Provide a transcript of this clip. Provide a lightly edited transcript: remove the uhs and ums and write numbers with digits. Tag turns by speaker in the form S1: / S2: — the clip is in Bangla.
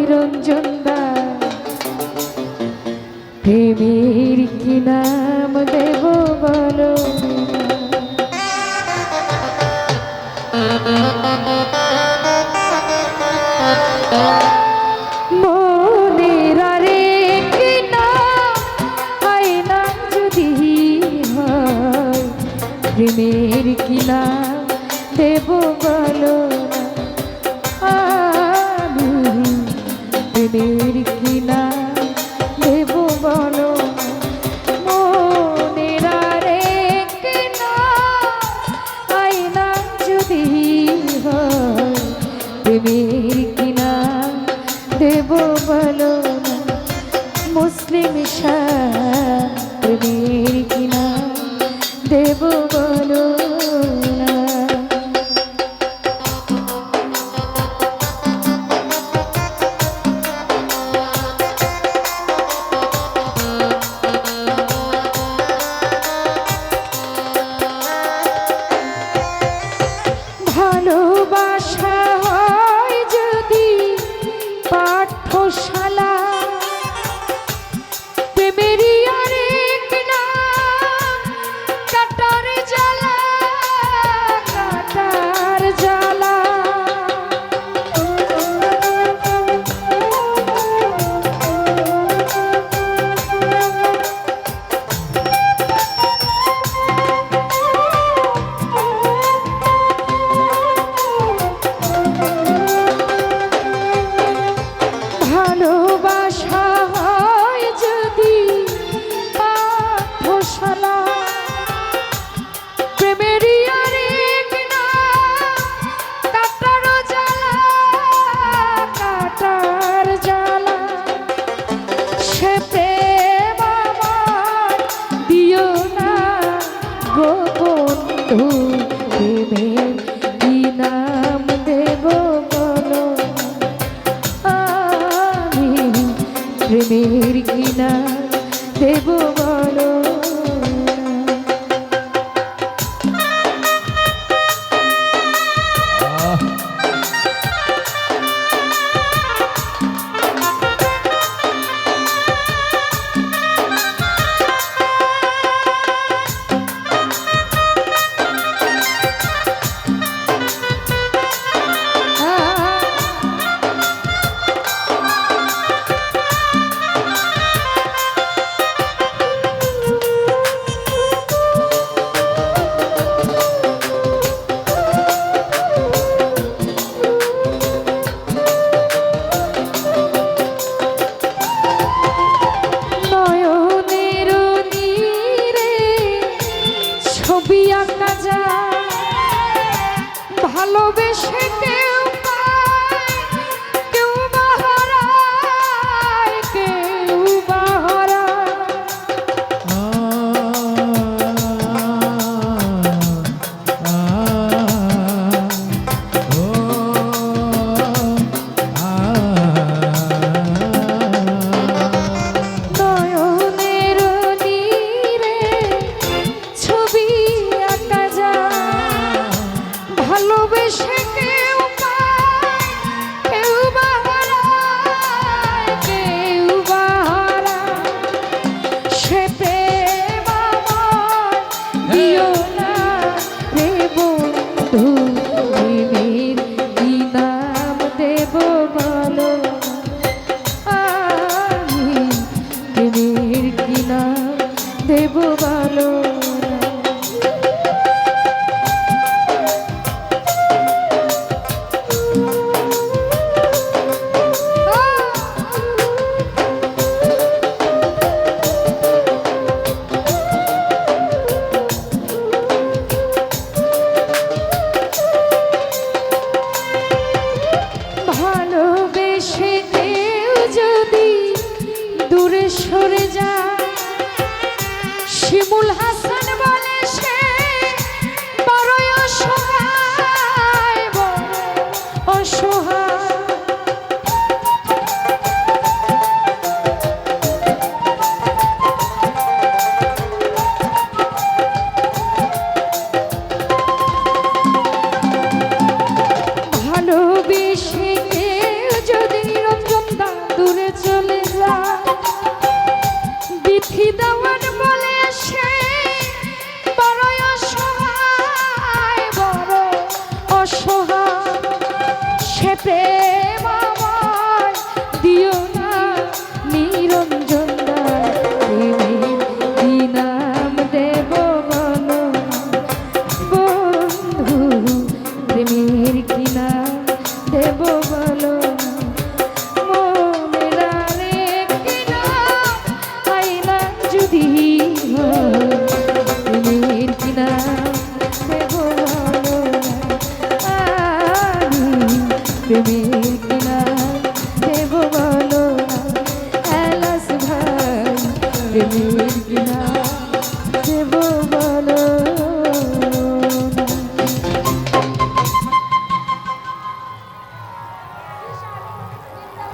S1: নিরঞ্জন দা প্রেমের কি নাম দেব বলো মনের আরেক নাম আয়না যদি হয় প্রেমের কি নাম দেব বলো আমি প্রেমের কি নাম দেব বলো মনের আরেক নাম আয়না যদি হয় প্রেমের কি নাম দেব বলো মুসলিম শাহ প্রেমের কি নাম দেব বলো ভালোবাসা হয় যদি পাঠশালা প্রেমেরই আরেক নাম কাটার জ্বালা কাটার জ্বালা ভালোবাসা হয় যদি পাঠশালা প্রেমেরই আরেক নাম কাটার জ্বালা কাটার জ্বালা সে প্রেম আমার দিও না গো বন্ধু প্রেমের কি নাম দেব বলো প্রেমের কি নাম দেব বলো ছবি আঁকা যায় ভালোবেসে কেউ পায় কেউ বা হারায় কেউ বা হারায় নয়নের নীরে ছবি আঁকা যায় ভালোবেসে কেউ পায় কেউ বা হারায় কেউ বা হারায় সে প্রেম আমার দিও না রে বন্ধু প্রেমের কি নাম দেব বলো আমি প্রেমের কি নাম দেব বলো ভালোবেসে কেউ যদি দূরে সরে